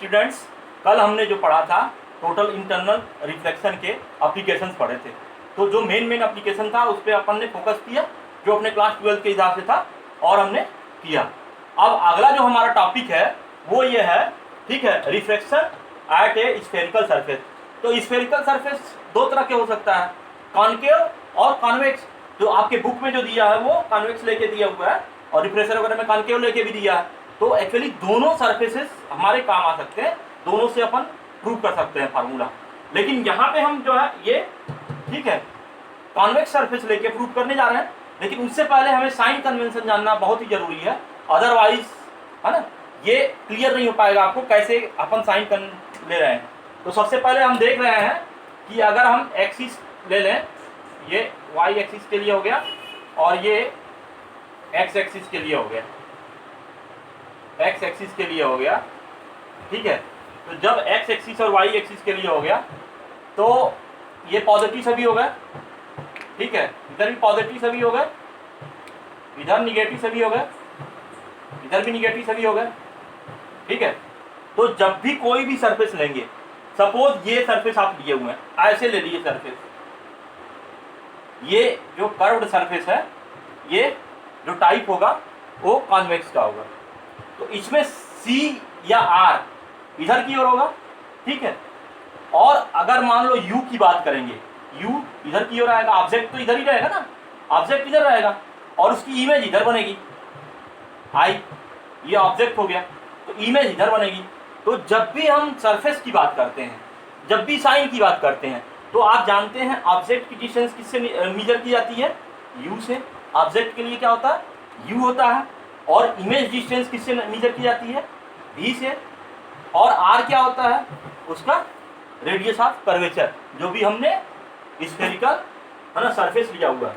Students, कल हमने जो पढ़ा था टोटल इंटरनल रिफ्लेक्शन के एप्लीकेशंस पढ़े थे। तो जो मेन एप्लीकेशन था उस पर अपन ने फोकस किया, जो अपने क्लास 12 के हिसाब से था, और हमने किया। अब अगला जो हमारा टॉपिक है वो ये है, ठीक है, रिफ्लेक्शन एट ए स्फेरिकल सरफेस। तो स्फेरिकल सरफेस दो तरह के हो सकता है, कॉनकेव और कॉन्वेक्स। जो आपके बुक में जो दिया है वो कॉन्वेक्स लेके दिया हुआ है, और रिफ्रेशर वगैरह में कॉनकेव लेके भी दिया है। तो एक्चुअली दोनों सरफेसेस हमारे काम आ सकते हैं, दोनों से अपन प्रूव कर सकते हैं फार्मूला। लेकिन यहाँ पे हम जो है ये, ठीक है, कॉन्वेक्स सरफेस लेके प्रूव करने जा रहे हैं। लेकिन उससे पहले हमें साइन कन्वेंशन जानना बहुत ही जरूरी है, अदरवाइज है ना ये क्लियर नहीं हो पाएगा आपको कैसे अपन साइन ले रहे हैं। तो सबसे पहले हम देख रहे हैं कि अगर हम एक्सिस ले लें, ये वाई एक्सिस के लिए हो गया और ये एक्स एक्सिस के लिए हो गया, एक्स एक्सिस के लिए हो गया, ठीक है। तो जब एक्स एक्सिस और वाई एक्सिस के लिए हो गया तो ये पॉजिटिव सभी हो गए, ठीक है, इधर भी पॉजिटिव सभी हो गए, इधर निगेटिव सभी हो गए, इधर भी निगेटिव सभी हो गए, ठीक है। तो जब भी कोई भी सरफेस लेंगे, सपोज ये सरफेस आप लिए हुए हैं, ऐसे ले लिए सरफेस, ये जो कर्व्ड सरफेस है, ये जो टाइप होगा वो कॉन्वेक्स का होगा। तो इसमें सी या आर इधर की ओर होगा, ठीक है। और अगर मान लो यू की बात करेंगे, यू इधर की ओर आएगा, ऑब्जेक्ट तो इधर ही रहेगा ना, ऑब्जेक्ट इधर रहेगा और उसकी इमेज इधर बनेगी, आई ये ऑब्जेक्ट हो गया, तो इमेज इधर बनेगी। तो जब भी हम सरफेस की बात करते हैं, जब भी साइन की बात करते हैं, तो आप जानते हैं ऑब्जेक्ट की डिस्टेंस किससे मेजर की जाती है, यू से। ऑब्जेक्ट के लिए क्या होता है, यू होता है। और इमेज डिस्टेंस किससे मेजर की जाती है, वी से। और आर क्या होता है, उसका रेडियस ऑफ कर्वेचर, जो भी हमने स्फेरिकल है ना सरफेस लिया हुआ है,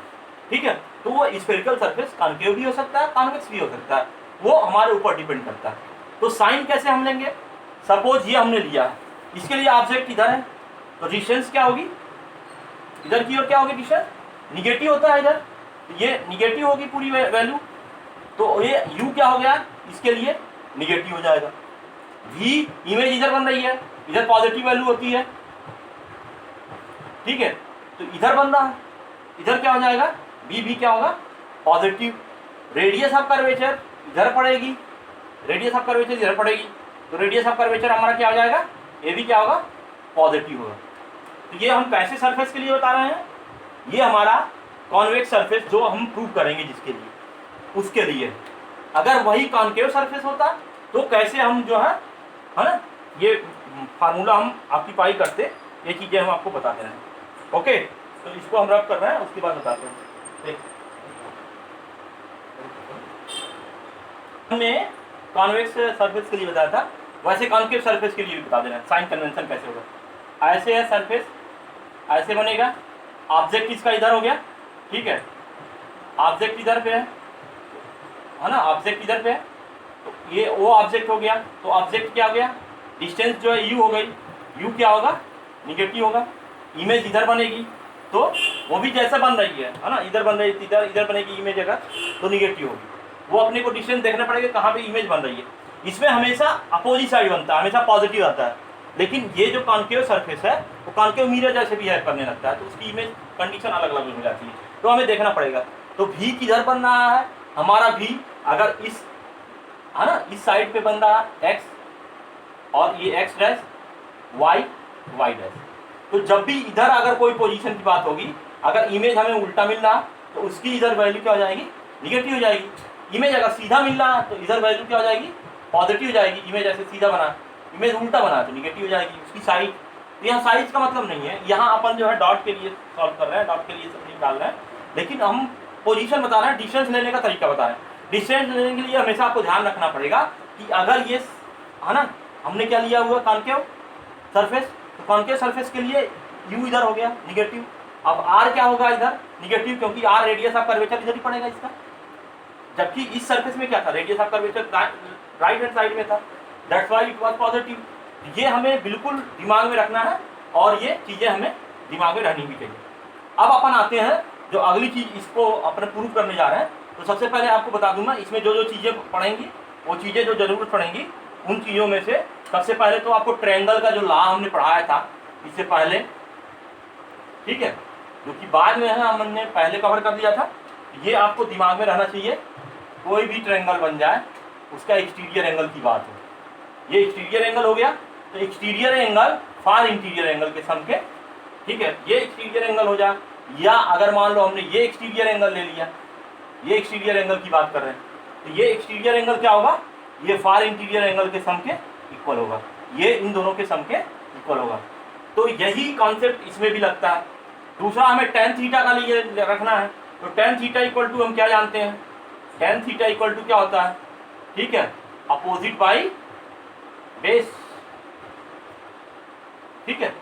ठीक है। तो वो स्फेरिकल सरफेस कॉनकेव भी हो सकता है, कॉन्वेक्स भी हो सकता है, वो हमारे ऊपर डिपेंड करता है। तो साइन कैसे हम लेंगे, सपोज ये हमने लिया है, इसके लिए ऑब्जेक्ट इधर है, तो डिस्टेंस क्या होगी, इधर की ओर क्या होगी, डिस्टेंस निगेटिव होता है इधर, ये निगेटिव होगी पूरी वैल्यू। तो ये u क्या हो गया, इसके लिए निगेटिव हो जाएगा। v इमेज इधर बन रही है, इधर पॉजिटिव वैल्यू होती है, ठीक है। तो इधर बन रहा है, इधर क्या हो जाएगा, v क्या होगा, पॉजिटिव। रेडियस ऑफ कर्वेचर इधर पड़ेगी, रेडियस ऑफ कर्वेचर इधर पड़ेगी, तो रेडियस ऑफ कर्वेचर हमारा क्या हो जाएगा, ये भी क्या होगा, पॉजिटिव होगा। तो ये हम कैसे सरफेस के लिए बता रहे हैं, ये हमारा कॉन्वेक्स सरफेस जो हम प्रूव करेंगे जिसके लिए, उसके लिए। अगर वही कॉनकेव सरफेस होता तो कैसे हम जो है ना ये फार्मूला हम ऑक्यूपाई करते, ये चीजें हम आपको बताते हैं। ओके, तो इसको हम रब कर रहे हैं, उसके बाद बताते हैं। हमने कॉन्वेक्स सरफेस के लिए बताया था, वैसे कॉनकेव सरफेस के लिए भी बता देना साइन कन्वेंशन कैसे होगा। ऐसे है सरफेस, ऐसे बनेगा, ऑब्जेक्ट इसका इधर हो गया, ठीक है, ऑब्जेक्ट इधर पे है ना, ऑब्जेक्ट इधर पे है, तो ये वो ऑब्जेक्ट हो गया। तो ऑब्जेक्ट क्या हो गया, डिस्टेंस जो है यू हो गई, यू क्या होगा, निगेटिव होगा। इमेज इधर बनेगी, तो वो भी जैसे बन रही है ना, इधर बन रही है, इधर बनेगी इमेज, अगर तो निगेटिव होगी। वो अपने को डिस्टेंस देखना पड़ेगा कहाँ पे इमेज बन रही है। इसमें हमेशा अपोजिट साइड बनता है, हमेशा पॉजिटिव आता है। लेकिन ये जो कॉनकेव सरफेस है वो कॉनकेव मिरर जैसे बिहेव करने लगता है, तो उसकी इमेज कंडीशन अलग अलग हो जाती है, तो हमें देखना पड़ेगा। तो भी किधर बन रहा है हमारा, भी अगर इस है ना इस साइड पे बन रहा है एक्स, और ये x dash, y y dash. तो जब भी इधर अगर कोई पोजीशन की बात होगी, अगर इमेज हमें उल्टा मिल रहा तो उसकी इधर वैल्यू क्या हो जाएगी, निगेटिव हो जाएगी। इमेज अगर सीधा मिल रहा तो इधर वैल्यू क्या हो जाएगी, पॉजिटिव हो जाएगी। इमेज ऐसे सीधा बना, इमेज उल्टा बना तो निगेटिव हो जाएगी उसकी साइड। तो यहाँ साइज का मतलब नहीं है, यहाँ अपन जो है डॉट के लिए सॉल्व कर रहे हैं, डॉट के लिए सब नहीं डाल रहे हैं, लेकिन हम पोजीशन बता रहे हैं, डिस्टेंस लेने का तरीका बता रहे हैं। डिस्टेंस लेने के लिए हमेशा आपको ध्यान रखना पड़ेगा कि अगर ये है ना हमने क्या लिया हुआ कॉनकेव सरफेस, तो कॉनकेव सरफेस के लिए यू इधर हो गया निगेटिव, अब आर क्या होगा इधर निगेटिव, क्योंकि आर रेडियस ऑफ कर्वेचर इधर ही पड़ेगा इसका। जबकि इस सरफेस में क्या था, radius of curvature right hand side में था, that's why it was positive. ये हमें बिल्कुल दिमाग में रखना है और ये चीजें हमें दिमाग में रहनी भी चाहिए। अब अपन आते हैं जो अगली चीज, इसको अपन प्रूव करने जा रहे हैं। तो सबसे पहले आपको बता दूंगा, इसमें जो जो चीजें पढ़ेंगी वो चीजें जो जरूर पढ़ेंगी उन चीज़ों में से सबसे पहले तो आपको ट्रायंगल का जो लॉ हमने पढ़ाया था इससे पहले, ठीक है, जो कि बाद में है हमने पहले कवर कर दिया था। ये आपको दिमाग में रहना चाहिए, कोई भी ट्रायंगल बन जाए उसका एक्सटीरियर एंगल की बात हो। ये एक्सटीरियर एंगल हो गया, तो एक्सटीरियर एंगल फार इंटीरियर एंगल के सम के, ठीक है, ये एक्सटीरियर एंगल हो जाए। या अगर मान लो हमने ये एक्सटीरियर एंगल ले लिया, ये एक्सटीरियर एंगल की बात कर रहे हैं, तो ये एक्सटीरियर एंगल क्या होगा, ये फार इंटीरियर एंगल के सम के इक्वल होगा, ये इन दोनों के सम के इक्वल होगा। तो यही कॉन्सेप्ट इसमें भी लगता है। दूसरा हमें टेन थीटा का लिए रखना है, तो टेन थीटा इक्वल टू हम क्या जानते हैं, टेन थीटा इक्वल टू क्या होता है, ठीक है, अपोजिट बाई बेस, ठीक है।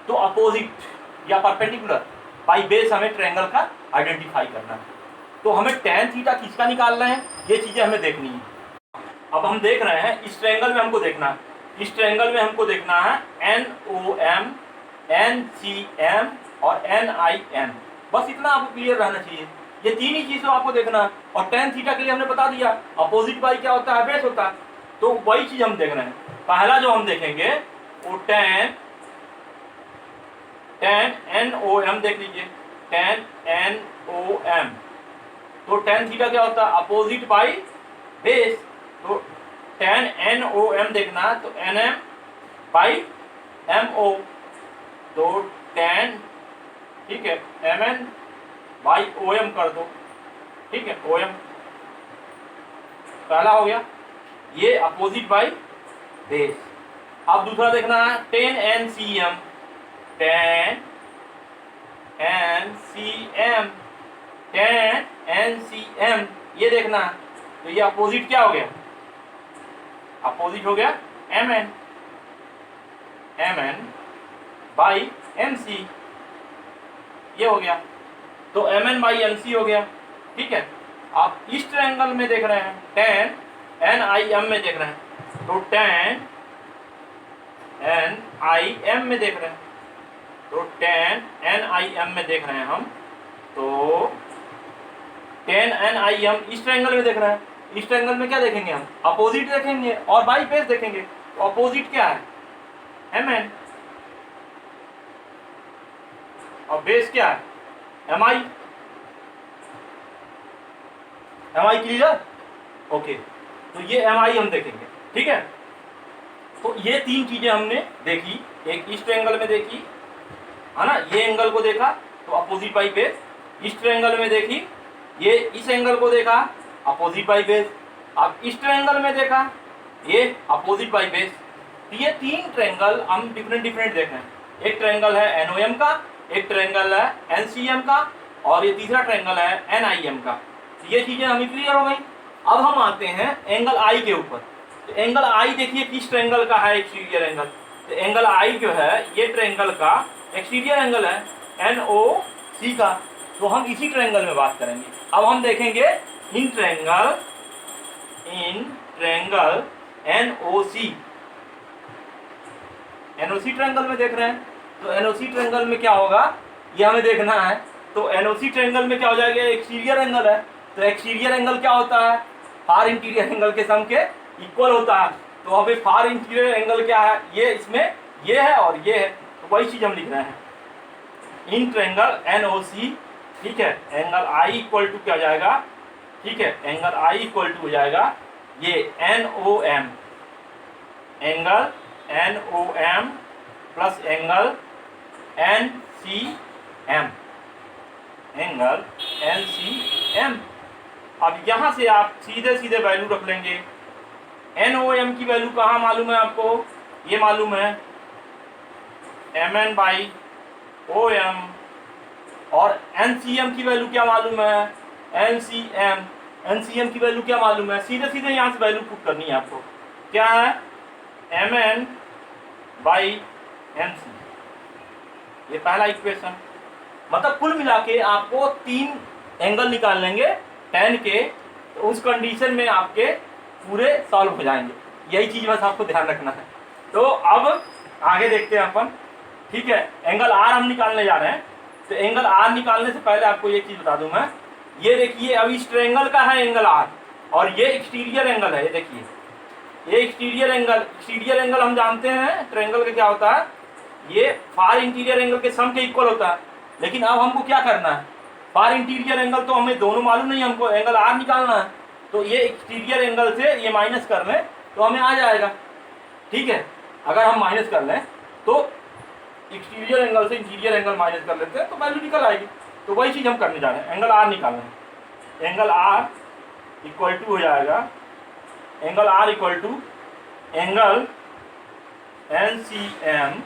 तो अपोजिट या परपेंडिकुलर बाई बेस हमें ट्रायंगल का आइडेंटिफाई करना है। तो हमें टेन थीटा किसका निकाल रहे हैं, ये चीजें हमें देखनी है। अब हम देख रहे हैं इस ट्रायंगल में हमको देखना है, इस ट्रायंगल में हमको देखना है NOM, NCM और NIM, बस इतना आपको क्लियर रहना चाहिए। ये तीन ही चीज़ों आपको देखना है। और टेन थीटा के लिए हमने बता दिया अपोजिट बाई क्या होता है, बेस होता है। तो वही चीज़ हम देख रहे हैं। पहला जो हम देखेंगे वो टेन NOM देख लीजिए, टेन NOM। तो टेन थीटा क्या होता है, अपोजिट बाई बेस। तो टेन NOM देखना, तो NM बाई MO, तो टेन, ठीक है, MN बाई OM कर दो, ठीक है, OM पहला हो गया, ये अपोजिट बाई बेस। अब दूसरा देखना है ten NCM, ten NCM, ten NCM, ये देखना है। तो ये अपोजिट क्या हो गया, अपोजिट हो गया MN बाई MC, ये हो गया। तो MN बाई MC हो गया, ठीक है। आप इस ट्रायंगल में देख रहे हैं, टेन NIM में देख रहे हैं, तो टेन NIM में देख रहे हैं, तो टेन NIM में देख रहे हैं हम, तो टेन NIM इस ट्रायंगल में देख रहे हैं। इस ट्रायंगल में क्या देखेंगे हम, अपोजिट देखेंगे और बाई बेस देखेंगे। तो अपोजिट क्या है, MN, और बेस क्या है, MI। MI clear, okay. तो ये MI हम देखेंगे, ठीक है। तो ये तीन चीजें हमने देखी, एक इस ट्रायंगल में देखी है ना, ये एंगल को देखा तो अपोजिट बाई बेस। इस ट्रायंगल में देखी, ये इस एंगल को देखा अपोजिट बाई बेस। अब इस ट्रायंगल में देखा, ये अपोजिट बाई बेस। तो ये तीन ट्रायंगल हम डिफरेंट देख रहे हैं। एक ट्रायंगल है NOM का, एक ट्रायंगल है NCM का, और ये तीसरा ट्रायंगल है NIM का। तो ये चीजें हमें क्लियर हो गई। अब हम आते हैं एंगल I के ऊपर। तो एंगल I देखिए किस ट्रायंगल का है एक्सटीरियर एंगल। तो एंगल I जो है ये ट्रायंगल का एक्सटीरियर एंगल है NOC का। तो हम इसी ट्रायंगल में बात करेंगे। अब हम देखेंगे इन ट्रायंगल NOC ट्रायंगल में देख रहे हैं। तो NOC ट्रायंगल में क्या होगा ये हमें देखना है। तो NOC ट्रायंगल में क्या हो जाएगा, एक्सटीरियर एंगल है। तो एक्सटीरियर एंगल क्या होता है, फार इंटीरियर एंगल के सम के इक्वल होता है। तो अभी फार इंटीरियर एंगल क्या है, ये इसमें ये है और ये है, तो वही चीज हम लिख रहे हैं इन ट्रायंगल NOC, ठीक है। एंगल I इक्वल टू क्या हो जाएगा, ठीक है, एंगल I इक्वल टू हो जाएगा ये NOM, angle NOM plus angle NCM, angle NCM। अब यहां से आप सीधे वैल्यू रख लेंगे। NOM की वैल्यू कहाँ मालूम है आपको, ये मालूम है MN बाई OM, और NCM की वैल्यू क्या मालूम है, NCM की वैल्यू क्या मालूम है, सीधे यहाँ से वैल्यू पुट करनी है आपको। क्या है, MN बाई MC, ये पहला इक्वेशन। मतलब कुल मिला के आपको तीन एंगल निकाल लेंगे टेन के, तो उस कंडीशन में आपके पूरे सॉल्व हो जाएंगे। यही चीज बस आपको ध्यान रखना है। तो अब आगे देखते हैं अपन, ठीक है। एंगल R हम निकालने जा रहे हैं। तो एंगल R निकालने से पहले आपको ये चीज बता दूं मैं, ये देखिए अब इस ट्रायंगल का है एंगल R, और ये एक्सटीरियर एंगल है। ये देखिए ये एक्सटीरियर एंगल हम जानते हैं ट्रायंगल का क्या होता है, ये फार इंटीरियर एंगल के सम के इक्वल होता है। लेकिन अब हमको क्या करना है, फार इंटीरियर एंगल तो हमें दोनों मालूम नहीं, हमको एंगल आर निकालना है। तो ये एक्सटीरियर एंगल से ये माइनस कर लें तो हमें आ जाएगा, ठीक है। अगर हम माइनस कर लें तो एक्सटीरियर एंगल से इंटीरियर एंगल माइनस कर लेते हैं तो वैल्यू निकल आएगी। तो वही चीज़ हम करने जा रहे हैं, एंगल आर निकालना है। एंगल आर इक्वल टू हो जाएगा, angle r equal to angle n c m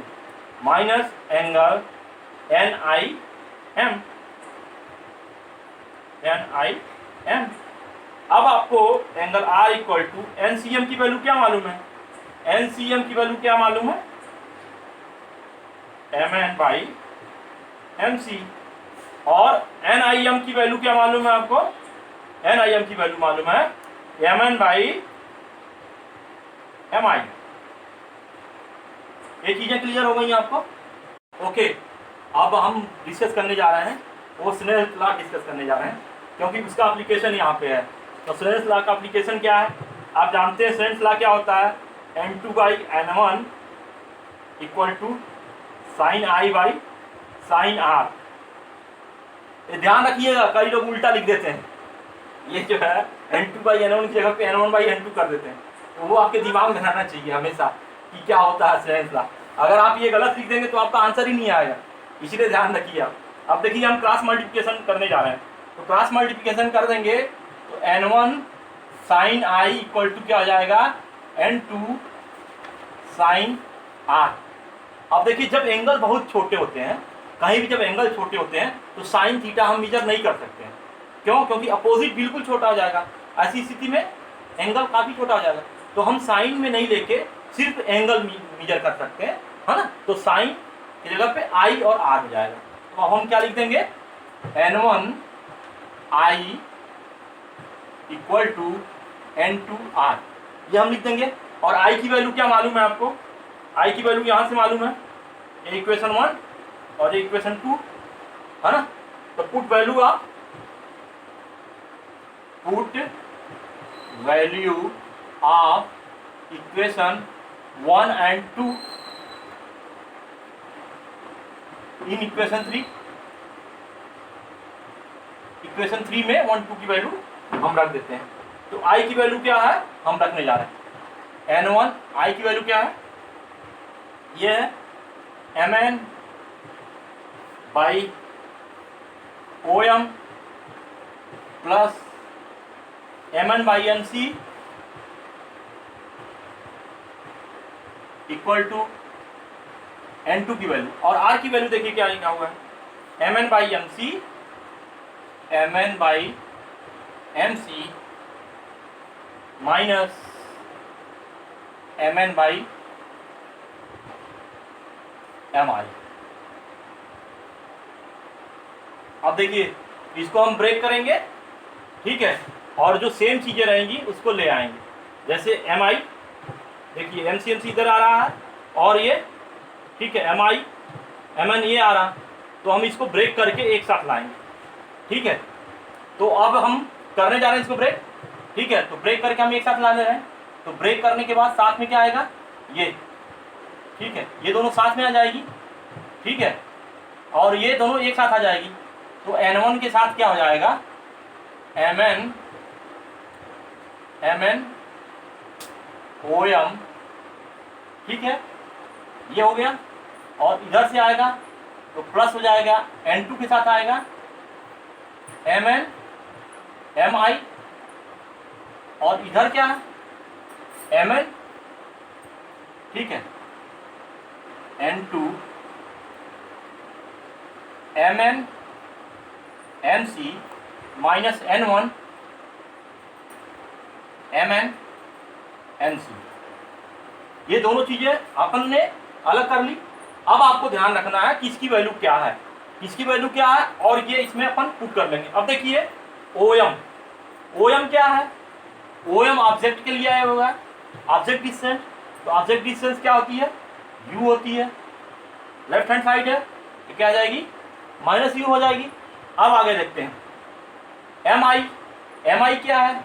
minus angle n i m. अब आपको angle r equal to n c m की वैल्यू क्या मालूम है, एन सी एम की वैल्यू क्या मालूम है, M N by M c. और एन आई एम की वैल्यू क्या मालूम है आपको, एन आई एम की वैल्यू मालूम है M N by M i. ये चीजें क्लियर हो गई आपको, ओके। अब हम डिस्कस करने जा रहे हैं, वो स्नेल्स लॉ डिस्कस करने जा रहे हैं, क्योंकि उसका एप्लीकेशन यहाँ पे है। तो स्नेल्स लॉ का एप्लीकेशन क्या है, आप जानते हैं स्नेल्स लॉ क्या होता है, n2 by n1 equal to sine i by sine r. ये ध्यान रखिएगा, कई लोग उल्टा लिख देते हैं, ये जो है n2 बाई n1 की जगह पे n1 बाई n2 कर देते हैं। तो वो आपके दिमाग में रहना चाहिए हमेशा कि क्या होता है स्नेल्स लॉ। अगर आप ये गलत लिख देंगे तो आपका आंसर ही नहीं आएगा, इसलिए ध्यान रखिए आप। अब देखिए हम क्रॉस मल्टीप्लिकेशन करने जा रहे हैं, तो क्रॉस मल्टीप्लिकेशन कर देंगे तो n1 sign I equal to क्या हो जाएगा, n2 साइन आर। अब देखिए जब एंगल बहुत छोटे होते हैं, कहीं भी जब एंगल छोटे होते हैं तो साइन थीटा हम मेजर नहीं कर सकते हैं। क्यों, क्योंकि अपोजिट बिल्कुल छोटा हो जाएगा, ऐसी स्थिति में एंगल काफ़ी छोटा हो जाएगा। तो हम साइन में नहीं लेके सिर्फ एंगल मेजर कर सकते हैं, है ना। तो साइन की जगह पे आई और आर हो जाएगा। तो अब हम क्या लिख देंगे, n1 I equal to n2 are, ये हम लिख देंगे। और आई की वैल्यू क्या मालूम है आपको, आई की वैल्यू यहाँ से मालूम है, इक्वेशन 1 और इक्वेशन 2, है ना। तो put value of equation 1 and 2 in equation 3। Equation 3 में 1 2 की वैल्यू हम रख देते हैं। तो आई की वैल्यू क्या है हम रखने जा रहे हैं, n1 आई की वैल्यू क्या है, ये है M N by o m plus m N by M c equal to n2 की वैल्यू। और r की वैल्यू देखिए क्या लिखा हुआ है, M N by M C, M N by M C minus M N by M I. अब देखिए इसको हम ब्रेक करेंगे, ठीक है, और जो सेम चीज़ें रहेंगी उसको ले आएंगे। जैसे एम आई, देखिए एम सी इधर आ रहा है और ये, ठीक है, एम आई एम एन ये आ रहा, तो हम इसको ब्रेक करके एक साथ लाएंगे, ठीक है। तो अब हम करने जा रहे हैं इसको ब्रेक, ठीक है। तो ब्रेक करके हम एक साथ ला ले रहे हैं। तो ब्रेक करने के बाद साथ में क्या आएगा, ये, ठीक है, ये दोनों साथ में आ जाएगी, ठीक है, और ये दोनों एक साथ आ जाएगी। तो n1 के साथ क्या हो जाएगा, एम एन ओ एम, ठीक है, ये हो गया। और इधर से आएगा तो प्लस हो जाएगा, n2 के साथ आएगा एम एन एम आई, और इधर क्या है एम एन, ठीक है, n2 एम एन एम सी minus n1 m n m c. ये दोनों चीजें अपन ने अलग कर ली। अब आपको ध्यान रखना है कि इसकी वैल्यू क्या है, इसकी वैल्यू क्या है, और ये इसमें अपन पुट कर लेंगे। अब देखिए ओ एम क्या है, ओ एम ऑब्जेक्ट के लिए आया हुआ है, ऑब्जेक्ट डिस्टेंस। तो ऑब्जेक्ट डिस्टेंस क्या होती है, u होती है, लेफ्ट हैंड साइड है, तो क्या आ जाएगी, माइनस u हो जाएगी। अब आगे देखते हैं एम आई क्या है,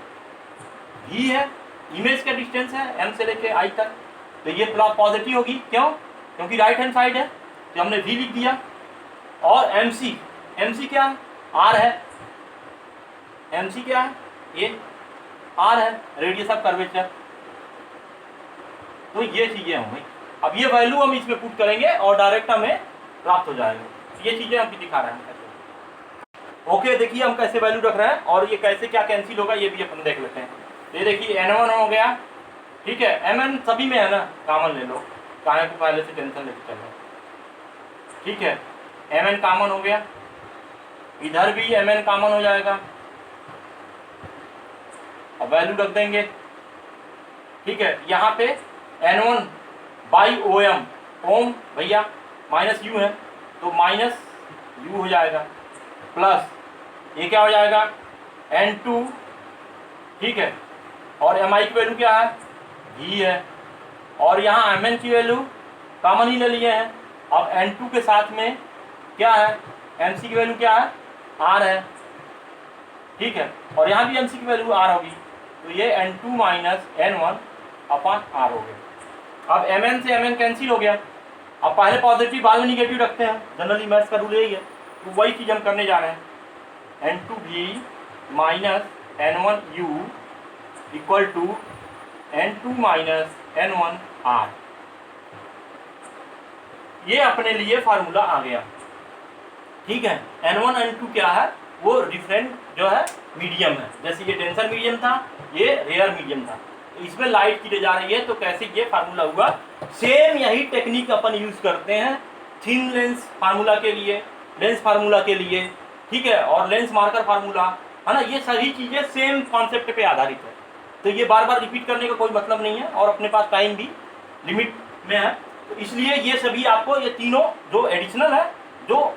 v है, इमेज का डिस्टेंस है m से लेके i तक, तो ये पॉजिटिव होगी। क्यों? क्योंकि राइट हैंड साइड है, तो हमने v लिख दिया। और mc क्या है? r है। mc क्या है? ये r है, रेडियस ऑफ कर्वेचर। तो ये चीजें होंगी। अब ये वैल्यू हम इसमें पुट करेंगे और डायरेक्ट हमें प्राप्त हो जाएगा। ये चीजें हम दिखा रहे हैं कैसे। ओके, देखिए हम कैसे वैल्यू रख रहे हैं और ये कैसे क्या कैंसिल होगा ये भी अपन देख लेते हैं। ये देखिए n1 हो गया, ठीक है। mn सभी में है ना, कॉमन ले लो, काहे को पहले से टेंशन लेके चल रहे, ठीक है। mn कॉमन हो गया, इधर भी mn कॉमन हो जाएगा। अब वैल्यू रख देंगे, ठीक है। यहाँ पे n1 बाई ओम, ओम भैया माइनस यू है, तो माइनस यू हो जाएगा, प्लस ये क्या हो जाएगा n2, ठीक है। और mi की वैल्यू क्या है? v है। और यहाँ mn की वैल्यू कॉमन ही ले लिए हैं। अब n2 के साथ में क्या है? mc की वैल्यू क्या है? r है, ठीक है। और यहाँ भी mc की वैल्यू r होगी, तो ये n2 minus n1 upon r हो गया। अब mn से mn कैंसिल हो गया। अब पहले पॉजिटिव बाद में निगेटिव रखते हैं, जनरली मैथ्स का रूल यही है, तो वही चीज़ हम करने जा रहे हैं। n2v minus n1u equal to n2 minus n1r। ये अपने लिए फार्मूला आ गया, ठीक है। n1 n2 क्या है? वो डिफरेंट जो है मीडियम है। जैसे ये डेंसर मीडियम था, ये रेयर मीडियम था, तो इसमें लाइट की जा रही है, तो कैसे ये फार्मूला हुआ। सेम यही टेक्निक अपन यूज करते हैं थिन लेंस फार्मूला के लिए, लेंस फार्मूला के लिए, ठीक है, और लेंस मार्कर फार्मूला, है ना। ये सभी चीज़ें सेम कॉन्सेप्ट पे आधारित है, तो ये बार बार रिपीट करने का कोई मतलब नहीं है, और अपने पास टाइम भी लिमिट में है, तो इसलिए ये सभी आपको, ये तीनों जो एडिशनल है, जो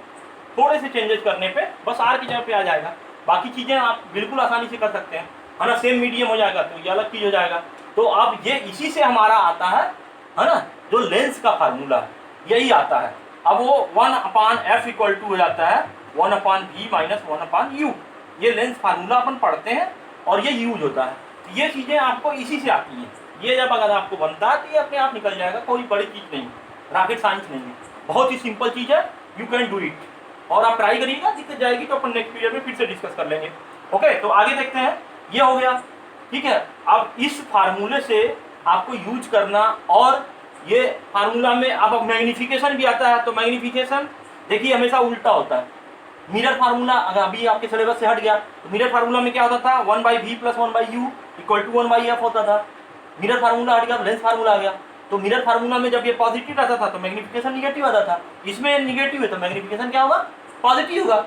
थोड़े से चेंजेस करने पे बस आर की जगह पे आ जाएगा। बाकी चीज़ें आप बिल्कुल आसानी से कर सकते हैं, है ना। सेम मीडियम हो जाएगा तो ये अलग चीज़ हो जाएगा। तो अब ये इसी से हमारा आता है ना, जो लेंस का फार्मूला है यही आता है। अब वो 1/f इक्वल टू हो जाता है 1/v माइनस 1/u। ये लेंस फार्मूला अपन पढ़ते हैं और ये यूज होता है। तो ये चीज़ें आपको इसी से आती हैं। ये जब अगर आपको बनता है तो ये अपने आप निकल जाएगा, कोई बड़ी चीज़ नहीं, रॉकेट साइंस नहीं है, बहुत ही सिंपल चीज़ है, यू कैन डू इट। और आप ट्राई करिएगा, दिक्कत जाएगी तो अपन नेक्स्ट पीरियड में फिर से डिस्कस कर लेंगे। ओके, तो आगे देखते हैं। ये हो गया, ठीक है। अब इस फार्मूले से आपको यूज करना, और ये फार्मूला में अब मैग्निफिकेशन भी आता है। तो मैग्निफिकेशन देखिए हमेशा उल्टा होता है। मिरर फार्मूला अगर अभी आपके सिलेबस से हट गया, तो मिरर फार्मूला में क्या होता था? 1/v plus 1/u equal to 1/f होता था। मिरर फार्मूला हट गया, लेंस फार्मूला आ गया। तो मिरर फार्मूला में जब ये पॉजिटिव रहता था तो मैग्निफिकेशन निगेटिव आता था, इसमें निगेटिव है तो मैग्निफिकेशन क्या होगा? पॉजिटिव होगा।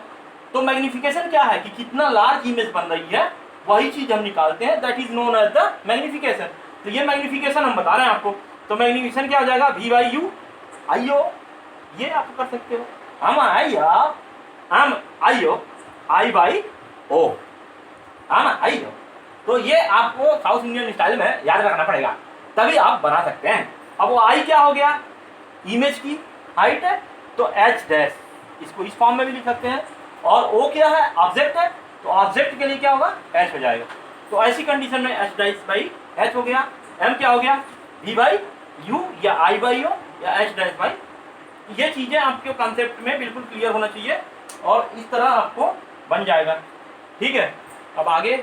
तो मैग्निफिकेशन क्या है कि कितना लार्ज इमेज बन रही है, वही चीज हम निकालते हैं, that is known as the magnification. तो ये मैग्निफिकेशन हम बता रहे हैं आपको। तो मैग्निफिकेशन क्या हो जाएगा? v/u आइयो, ये आप कर सकते हो, हम आइयो I/O, हम आइयो। तो ये आपको साउथ इंडियन स्टाइल में याद रखना पड़ेगा, तभी आप बना सकते हैं। अब वो आई क्या हो गया? इमेज की हाइट है, तो h डैश, इसको इस फॉर्म में भी लिख सकते हैं। और o क्या है? ऑब्जेक्ट है, तो ऑब्जेक्ट के लिए क्या होगा? h हो जाएगा। तो ऐसी कंडीशन में h डैश बाई h हो गया। m क्या हो गया? v/u या I/O या h डैश बाई। ये चीजें आपके कॉन्सेप्ट में बिल्कुल क्लियर होना चाहिए, और इस तरह आपको बन जाएगा, ठीक है। अब आगे